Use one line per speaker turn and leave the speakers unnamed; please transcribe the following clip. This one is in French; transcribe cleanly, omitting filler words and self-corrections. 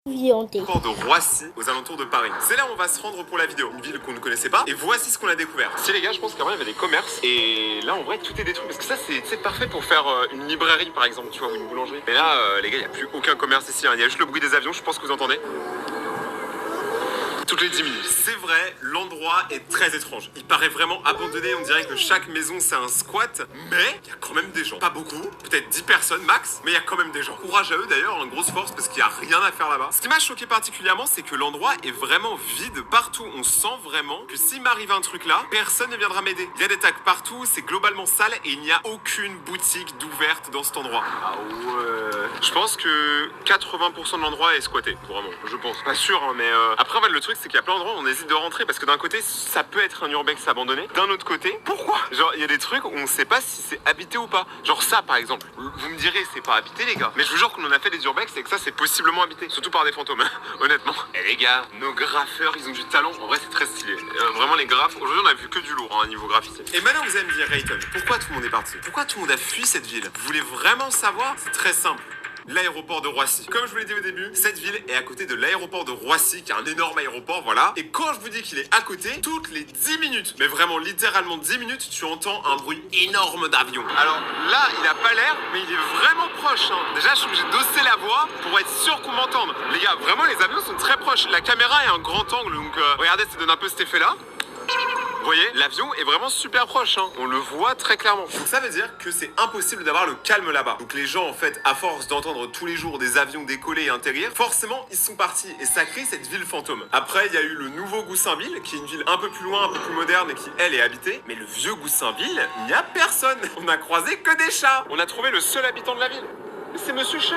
Viandé.
Port de Roissy, aux alentours de Paris. C'est là où on va se rendre pour la vidéo. Une ville qu'on ne connaissait pas. Et voici ce qu'on a découvert. Si les gars, je pense qu'avant il y avait des commerces. Et là, en vrai, tout est détruit. Parce que ça, c'est parfait pour faire une librairie, par exemple, tu vois, ou une boulangerie. Mais là, les gars, il n'y a plus aucun commerce ici. Hein. Il y a juste le bruit des avions, je pense que vous entendez. Toutes les 10 minutes. C'est vrai, l'endroit est très étrange. Il paraît vraiment abandonné, on dirait que chaque maison c'est un squat, mais il y a quand même des gens. Pas beaucoup, peut-être 10 personnes max, mais il y a quand même des gens. Courage à eux d'ailleurs, en grosse force, parce qu'il n'y a rien à faire là-bas. Ce qui m'a choqué particulièrement, c'est que l'endroit est vraiment vide partout. On sent vraiment que s'il m'arrive un truc là, personne ne viendra m'aider. Il y a des tags partout, c'est globalement sale et il n'y a aucune boutique d'ouverte dans cet endroit. Ah ouais. Je pense que 80% de l'endroit est squatté, vraiment, je pense. Pas sûr, hein, mais après, en fait, le truc, c'est qu'il y a plein d'endroits où on hésite de rentrer parce que d'un côté, ça peut être un urbex abandonné. D'un autre côté, pourquoi? Genre, il y a des trucs où on sait pas si c'est habité ou pas. Genre ça, par exemple. Vous me direz, c'est pas habité, les gars. Mais je vous jure qu'on en a fait des urbex et que ça, c'est possiblement habité. Surtout par des fantômes, honnêtement. Et les gars, nos graffeurs, ils ont du talent. En vrai, c'est très stylé. Vraiment, les graphes. Aujourd'hui, on a vu que du lourd, hein, niveau graphique. Et maintenant, vous allez me dire, Rayton, pourquoi tout le monde est parti? Pourquoi tout le monde a fui cette ville? Vous voulez vraiment savoir? C'est très simple. L'aéroport de Roissy. Comme je vous l'ai dit au début, cette ville est à côté de l'aéroport de Roissy, qui est un énorme aéroport, voilà. Et quand je vous dis qu'il est à côté, toutes les 10 minutes, mais vraiment littéralement 10 minutes, tu entends un bruit énorme d'avion. Alors là, il a pas l'air, mais il est vraiment proche, hein. Déjà, je suis obligé d'osser la voix pour être sûr qu'on m'entende. Les gars, vraiment, les avions sont très proches. La caméra est un grand angle, donc regardez, ça donne un peu cet effet-là. Vous voyez, l'avion est vraiment super proche, hein. On le voit très clairement. Donc ça veut dire que c'est impossible d'avoir le calme là-bas. Donc les gens, en fait, à force d'entendre tous les jours des avions décoller et atterrir, forcément, ils sont partis. Et ça crée cette ville fantôme. Après, il y a eu le nouveau Goussainville, qui est une ville un peu plus loin, un peu plus moderne et qui, elle, est habitée. Mais le vieux Goussainville, il n'y a personne. On a croisé que des chats. On a trouvé le seul habitant de la ville. C'est Monsieur Chat.